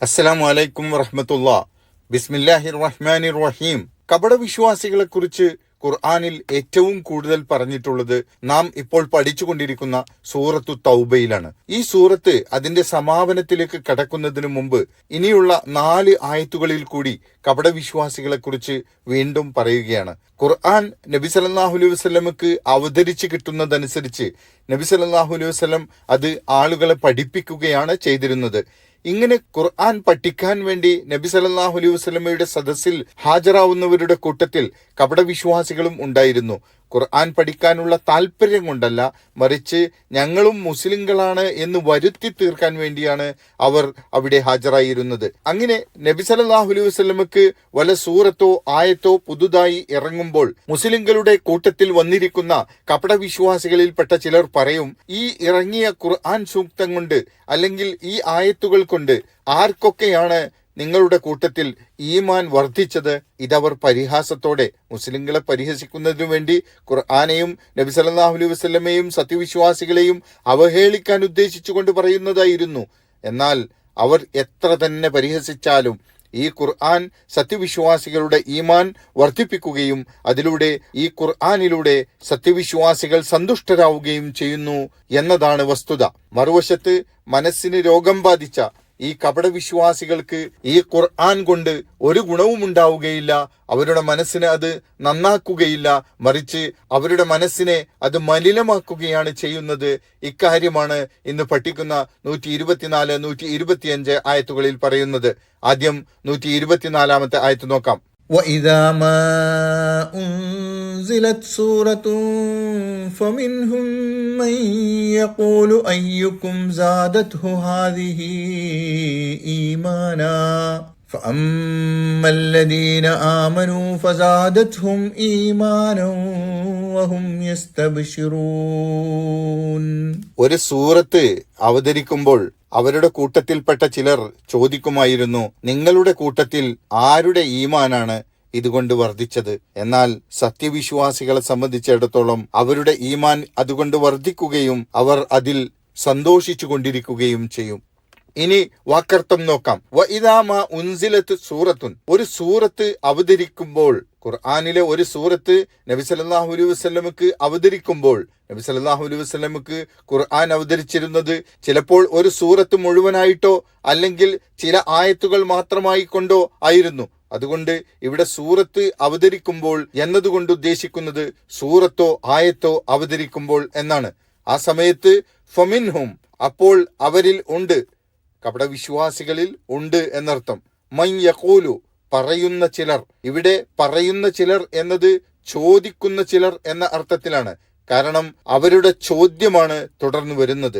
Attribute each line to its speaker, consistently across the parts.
Speaker 1: അസ്സലാമു അലൈക്കും വറഹ്മത്തുള്ളാഹ്. ബിസ്മില്ലാഹിർ റഹ്മാനിർ റഹീം. കപടവിശ്വാസികളെക്കുറിച്ച് ഖുർആനിൽ ഏറ്റവും കൂടുതൽ പറഞ്ഞിട്ടുള്ളത് നാം ഇപ്പോൾ പഠിച്ചുകൊണ്ടിരിക്കുന്ന സൂറത്തു തൗബയിലാണ്. ഈ സൂറത്ത് അതിന്റെ സമാപനത്തിലേക്ക് കടക്കുന്നതിനു മുമ്പ് ഇനിയുള്ള 4 ആയത്തുകളിൽ കൂടി കപടവിശ്വാസികളെക്കുറിച്ച് വീണ്ടും പറയുകയാണ്. ഖുർആൻ നബി സല്ലല്ലാഹു അലൈഹി വസല്ലമക്ക് അവതരിച്ച് കിട്ടുന്നതനുസരിച്ച് നബി സല്ലല്ലാഹു അലൈഹി വസല്ലം അത് ആളുകളെ പഠിപ്പിക്കുകയാണ് ചെയ്തിരുന്നത്. ഇങ്ങനെ ഖുർആൻ പഠിക്കാൻ വേണ്ടി നബി സല്ലല്ലാഹു അലൈഹി വസല്ലമയുടെ സദസ്സിൽ ഹാജരാവുന്നവരുടെ കൂട്ടത്തിൽ കപടവിശ്വാസികളും ഉണ്ടായിരുന്നു. ഖുർആൻ പഠിക്കാനുള്ള താല്പര്യം കൊണ്ടല്ല, മറിച്ച് ഞങ്ങളും മുസ്ലിങ്ങളാണ് എന്ന് വരുത്തി തീർക്കാൻ വേണ്ടിയാണ് അവർ അവിടെ ഹാജരായിരുന്നത്. അങ്ങനെ നബി സല്ലല്ലാഹു അലൈഹി വസല്ലമക്ക് വല്ല സൂറത്തോ ആയത്തോ പുതുതായി ഇറങ്ങുമ്പോൾ മുസ്ലിങ്ങളുടെ കൂട്ടത്തിൽ വന്നിരിക്കുന്ന കപടവിശ്വാസികളിൽപ്പെട്ട ചിലർ പറയും, ഈ ഇറങ്ങിയ ഖുർആൻ സൂക്തം കൊണ്ട് അല്ലെങ്കിൽ ഈ ആയത്തുകൾ കൊണ്ട് ആർക്കൊക്കെയാണ് നിങ്ങളുടെ കൂട്ടത്തിൽ ഈമാൻ വർദ്ധിച്ചത്? ഇതവർ പരിഹാസത്തോടെ മുസ്ലിങ്ങളെ പരിഹസിക്കുന്നതിനു വേണ്ടി ഖുർആനെയും നബി സല്ലല്ലാഹു അലൈഹി വസല്ലമയെയും സത്യവിശ്വാസികളെയും അവഹേളിക്കാൻ ഉദ്ദേശിച്ചുകൊണ്ട് പറയുന്നതായിരുന്നു. എന്നാൽ അവർ എത്ര തന്നെ പരിഹസിച്ചാലും ഈ ഖുർആൻ സത്യവിശ്വാസികളുടെ ഈമാൻ വർദ്ധിപ്പിക്കുകയും അതിലൂടെ ഈ ഖുർആനിലൂടെ സത്യവിശ്വാസികൾ സന്തുഷ്ടരാവുകയും ചെയ്യുന്നു എന്നതാണ് വസ്തുത. മറുവശത്ത് മനസ്സിന് രോഗം ബാധിച്ച ഈ കപടവിശ്വാസികൾക്ക് ഈ ഖുർആൻ കൊണ്ട് ഒരു ഗുണവും ഉണ്ടാവുകയില്ല. അവരുടെ മനസ്സിനെ അത് നന്നാക്കുകയില്ല, മറിച്ച് അവരുടെ മനസ്സിനെ അത് മലിനമാക്കുകയാണ് ചെയ്യുന്നത്. ഇക്കാര്യമാണ് ഇന്ന് പഠിക്കുന്ന 124, 125 ആയത്തുകളിൽ പറയുന്നത്. ആദ്യം 124 ആയത്ത് നോക്കാം.
Speaker 2: وَإِذَا مَا أُنْزِلَتْ سُورَةٌ فَمِنْهُمْ مَنْ يَقُولُ أَيُّكُمْ زَادَتْهُ هَذِهِ إِيمَانًا فَأَمَّا الَّذِينَ آمَنُوا فَزَادَتْهُمْ إِيمَانًا وَهُمْ يَسْتَبْشِرُونَ.
Speaker 1: ഒരു സൂറത്ത് അവതരിക്കുമ്പോൾ അവരുടെ കൂട്ടത്തിൽപ്പെട്ട ചിലർ ചോദിക്കുമായിരുന്നു, നിങ്ങളുടെ കൂട്ടത്തിൽ ആരുടെ ഈമാനാണ് ഇതുകൊണ്ട് വർദ്ധിച്ചത്? എന്നാൽ സത്യവിശ്വാസികളെ സംബന്ധിച്ചിടത്തോളം അവരുടെ ഈമാൻ അതുകൊണ്ട് വർദ്ധിക്കുകയും അവർ അതിൽ സന്തോഷിച്ചു കൊണ്ടിരിക്കുകയും ചെയ്യും. ഇനി വാക്കർത്ഥം നോക്കാം. വഇദാമ ഉൻസിലത്ത് സൂറത്തുൻ, ഒരു സൂറത്ത് അവതരിക്കുമ്പോൾ, ഖുർആനിലെ ഒരു സൂറത്ത് നബി സല്ലല്ലാഹു അലൈഹി വസല്ലമക്ക് അവതരിക്കുമ്പോൾ, നബി സല്ലല്ലാഹു അലൈഹി വസല്ലമക്ക് ഖുർആൻ അവതരിച്ചിരുന്നത് ചിലപ്പോൾ ഒരു സൂറത്ത് മുഴുവനായിട്ടോ അല്ലെങ്കിൽ ചില ആയത്തുകൾ മാത്രമായി കൊണ്ടോ ആയിരുന്നു. അതുകൊണ്ട് ഇവിടെ സൂറത്ത് അവതരിക്കുമ്പോൾ എന്നതുകൊണ്ട് ഉദ്ദേശിക്കുന്നത് സൂറത്തോ ആയത്തോ അവതരിക്കുമ്പോൾ എന്നാണ്. ആ സമയത്ത് ഫമിൻഹും, അപ്പോൾ അവരിൽ ഉണ്ട്, കപടവിശ്വാസികളിൽ ഉണ്ട് എന്നർത്ഥം. മൻ യഖൂലു, പറയുന്ന ചിലർ. ഇവിടെ പറയുന്ന ചിലർ എന്നത് ചോദിക്കുന്ന ചിലർ എന്ന അർത്ഥത്തിലാണ്. കാരണം അവരുടെ ചോദ്യമാണ് തുടർന്ന് വരുന്നത്.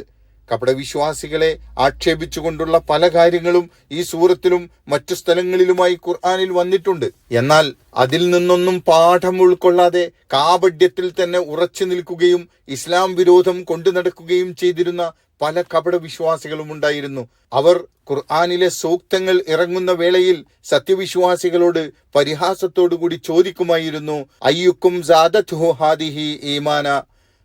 Speaker 1: കപടവിശ്വാസികളെ ആക്ഷേപിച്ചുകൊണ്ടുള്ള പല കാര്യങ്ങളും ഈ സൂറത്തിലും മറ്റു സ്ഥലങ്ങളിലുമായി ഖുർആനിൽ വന്നിട്ടുണ്ട്. എന്നാൽ അതിൽ നിന്നൊന്നും പാഠം ഉൾക്കൊള്ളാതെ കാപഢ്യത്തിൽ തന്നെ ഉറച്ചു നിൽക്കുകയും ഇസ്ലാം വിരോധം കൊണ്ടു നടക്കുകയും ചെയ്തിരുന്ന പല കപടവിശ്വാസികളും ഉണ്ടായിരുന്നു. അവർ ഖുർആനിലെ സൂക്തങ്ങൾ ഇറങ്ങുന്ന വേളയിൽ സത്യവിശ്വാസികളോട് പരിഹാസത്തോടുകൂടി ചോദിക്കുമായിരുന്നു, അയ്യുക്കും സാദത്ഹു ഹാദിഹി ഈമാന,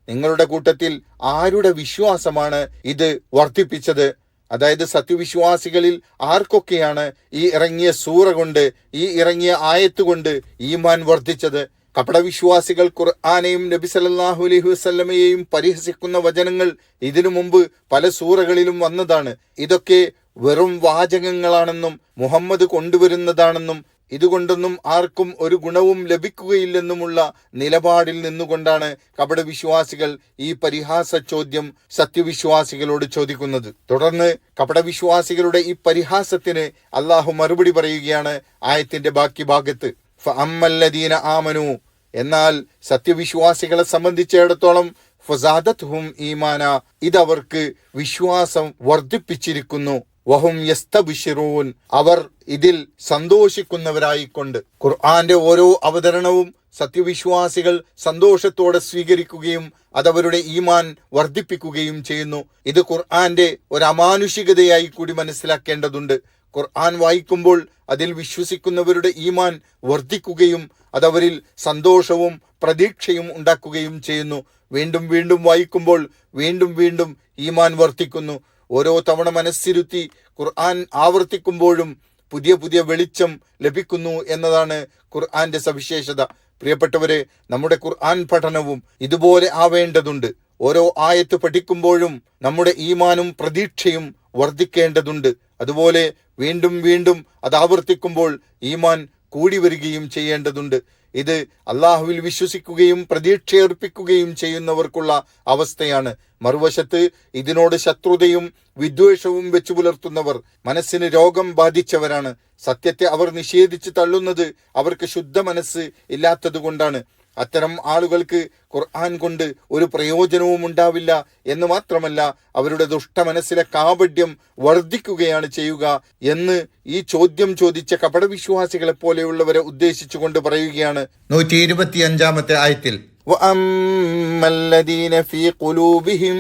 Speaker 1: നിങ്ങളുടെ കൂട്ടത്തിൽ ആരുടെ വിശ്വാസമാണ് ഇത് വർദ്ധിപ്പിച്ചത്? അതായത് സത്യവിശ്വാസികളിൽ ആർക്കൊക്കെയാണ് ഈ ഇറങ്ങിയ സൂറ കൊണ്ട്, ഈ ഇറങ്ങിയ ആയത്ത് കൊണ്ട് ഈമാൻ വർദ്ധിച്ചത്? കപടവിശ്വാസികൾ ഖുർആനെയും നബി സല്ലല്ലാഹു അലൈഹി വസല്ലമയെയും പരിഹസിക്കുന്ന വചനങ്ങൾ ഇതിനു മുമ്പ് പല സൂറകളിലും വന്നതാണ്. ഇതൊക്കെ വെറും വാചകങ്ങളാണെന്നും മുഹമ്മദ് കൊണ്ടുവരുന്നതാണെന്നും ഇതുകൊണ്ടൊന്നും ആർക്കും ഒരു ഗുണവും ലഭിക്കുകയില്ലെന്നുമുള്ള നിലപാടിൽ നിന്നുകൊണ്ടാണ് കപടവിശ്വാസികൾ ഈ പരിഹാസ ചോദ്യം സത്യവിശ്വാസികളോട് ചോദിക്കുന്നത്. തുടർന്ന് കപടവിശ്വാസികളുടെ ഈ പരിഹാസത്തിന് അള്ളാഹു മറുപടി പറയുകയാണ് ആയത്തിന്റെ ബാക്കി ഭാഗത്ത്. ഫഅമ്മല്ലദീന ആമനു, എന്നാൽ സത്യവിശ്വാസികളെ സംബന്ധിച്ചിടത്തോളം ഫസാദത്ഹും ഈമാന, ഇതവർക്ക് വിശ്വാസം വർദ്ധിപ്പിച്ചിരിക്കുന്നു. വഹും യസ്തബ്ശിറൂൻ, അവർ ഇതിൽ സന്തോഷിക്കുന്നവരായിക്കൊണ്ട്. ഖുർആന്റെ ഓരോ അവതരണവും സത്യവിശ്വാസികൾ സന്തോഷത്തോടെ സ്വീകരിക്കുകയും അതവരുടെ ഈമാൻ വർദ്ധിപ്പിക്കുകയും ചെയ്യുന്നു. ഇത് ഖുർആന്റെ ഒരു അമാനുഷികതയായി കൂടി മനസ്സിലാക്കേണ്ടതുണ്ട്. ഖുർആൻ വായിക്കുമ്പോൾ അതിൽ വിശ്വസിക്കുന്നവരുടെ ഈമാൻ വർദ്ധിക്കുകയും അതവരിൽ സന്തോഷവും പ്രതീക്ഷയും ഉണ്ടാക്കുകയും ചെയ്യുന്നു. വീണ്ടും വീണ്ടും വായിക്കുമ്പോൾ വീണ്ടും വീണ്ടും ഈമാൻ വർദ്ധിക്കുന്നു. ഓരോ തവണ മനസ്സിരുത്തി ഖുർആൻ ആവർത്തിക്കുമ്പോഴും പുതിയ പുതിയ വെളിച്ചം ലഭിക്കുന്നു എന്നതാണ് ഖുർആന്റെ സവിശേഷത. പ്രിയപ്പെട്ടവരെ, നമ്മുടെ ഖുർആൻ പഠനവും ഇതുപോലെ ആവേണ്ടതുണ്ട്. ഓരോ ആയത്ത് പഠിക്കുമ്പോഴും നമ്മുടെ ഈമാനും പ്രതീക്ഷയും വർദ്ധിക്കേണ്ടതുണ്ട്. അതുപോലെ വീണ്ടും വീണ്ടും അത് ആവർത്തിക്കുമ്പോൾ ഈമാൻ കൂടി വരികയും ചെയ്യേണ്ടതുണ്ട്. ഇത് അള്ളാഹുവിൽ വിശ്വസിക്കുകയും പ്രതീക്ഷയർപ്പിക്കുകയും ചെയ്യുന്നവർക്കുള്ള അവസ്ഥയാണ്. മറുവശത്ത് ഇതിനോട് ശത്രുതയും വിദ്വേഷവും വെച്ചു പുലർത്തുന്നവർ മനസ്സിന് രോഗം ബാധിച്ചവരാണ്. സത്യത്തെ അവർ നിഷേധിച്ച് തള്ളുന്നത് അവർക്ക് ശുദ്ധ മനസ്സ് ഇല്ലാത്തതുകൊണ്ടാണ്. അത്തരം ആളുകൾക്ക് ഖുർആൻ കൊണ്ട് ഒരു പ്രയോജനവും ഉണ്ടാവില്ല എന്ന് മാത്രമല്ല, അവരുടെ ദുഷ്ടമനസ്സിലെ കാപഢ്യം വർദ്ധിക്കുകയാണ് ചെയ്യുക എന്ന് ഈ ചോദ്യം ചോദിച്ച കപടവിശ്വാസികളെ പോലെയുള്ളവരെ ഉദ്ദേശിച്ചുകൊണ്ട് പറയുകയാണ്
Speaker 2: 125-ാമത്തെ ആയത്തിൽ
Speaker 1: وَأَمَّا الَّذِينَ فِي قُلُوبِهِم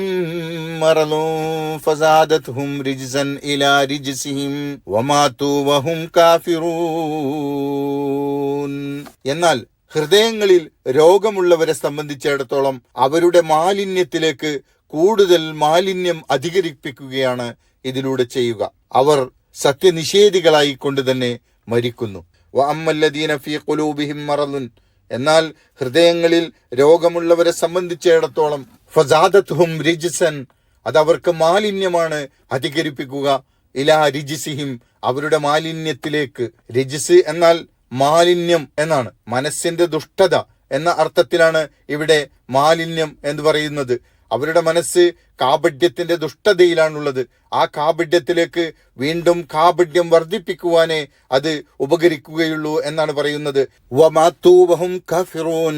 Speaker 1: مَّرَضٌ فَزَادَتْهُمْ رِجْسًا إِلَى رِجْسِهِمْ وَمَاتُوا وَهُمْ كَافِرُونَ. എന്നാൽ ഹൃദയങ്ങളിൽ രോഗമുള്ളവരെ സംബന്ധിച്ചിടത്തോളം അവരുടെ മാലിന്യത്തിലേക്ക് കൂടുതൽ മാലിന്യം അധികരിപ്പിക്കുകയാണ് ഇതിലൂടെ ചെയ്യുക. അവർ സത്യനിഷേധികളായി കൊണ്ട് തന്നെ മരിക്കുന്നു. വഅമ്മല്ലദീന ഫീ ഖുലൂബിഹിം മറദുൻ, എന്നാൽ ഹൃദയങ്ങളിൽ രോഗമുള്ളവരെ സംബന്ധിച്ചിടത്തോളം ഫസാദത്ഹും റിജ്സൻ, അതവർക്ക് മാലിന്യമാണ് അധികരിപ്പിക്കുക. ഇലാ റിജ്സിഹിം, അവരുടെ മാലിന്യത്തിലേക്ക്. റിജ്സ് എന്നാൽ മാലിന്യം എന്നാണ്. മനസ്സിന്റെ ദുഷ്ടത എന്ന അർത്ഥത്തിലാണ് ഇവിടെ മാലിന്യം എന്ന് പറയുന്നത്. അവരുടെ മനസ്സ് കാപഢ്യത്തിന്റെ ദുഷ്ടതയിലാണുള്ളത്. ആ കാപഢ്യത്തിലേക്ക് വീണ്ടും കാപഢ്യം വർദ്ധിപ്പിക്കുവാനേ അത് ഉപകരിക്കുകയുള്ളൂ എന്നാണ് പറയുന്നത്. വമാതു വഹും കാഫിറൂൻ,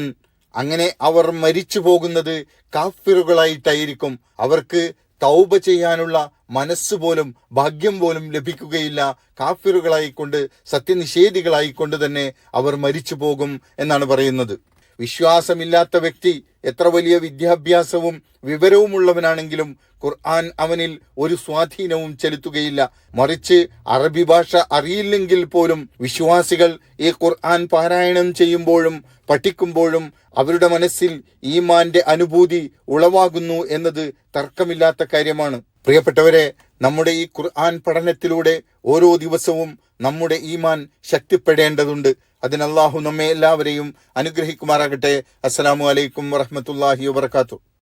Speaker 1: അങ്ങനെ അവർ മരിച്ചു പോകുന്നത് കാഫിറുകളായിട്ടായിരിക്കും. അവർക്ക് തൗബ ചെയ്യാനുള്ള മനസ്സ് പോലും ഭാഗ്യം പോലും ലഭിക്കുകയില്ല. കാഫിറുകളായിക്കൊണ്ട് സത്യനിഷേധികളായിക്കൊണ്ട് തന്നെ അവർ മരിച്ചു പോകും എന്നാണ് പറയുന്നത്. വിശ്വാസമില്ലാത്ത വ്യക്തി എത്ര വലിയ വിദ്യാഭ്യാസവും വിവരവുമുള്ളവനാണെങ്കിലും ഖുർആൻ അവനിൽ ഒരു സ്വാധീനവും ചെലുത്തുകയില്ല. മറിച്ച് അറബി ഭാഷ അറിയില്ലെങ്കിൽ പോലും വിശ്വാസികൾ ഈ ഖുർആൻ പാരായണം ചെയ്യുമ്പോഴും പഠിക്കുമ്പോഴും അവരുടെ മനസ്സിൽ ഈമാന്റെ അനുഭൂതി ഉളവാകുന്നു എന്നത് തർക്കമില്ലാത്ത കാര്യമാണ്. പ്രിയപ്പെട്ടവരെ, നമ്മുടെ ഈ ഖുർആൻ പഠനത്തിലൂടെ ഓരോ ദിവസവും നമ്മുടെ ഈമാൻ ശക്തിപ്പെടേണ്ടതുണ്ട്. അതിന് അല്ലാഹു നമ്മെ എല്ലാവരെയും അനുഗ്രഹിക്കുമാറാകട്ടെ. അസ്സലാമു അലൈക്കും വറഹ്മത്തുള്ളാഹി വബറകാതുഹു.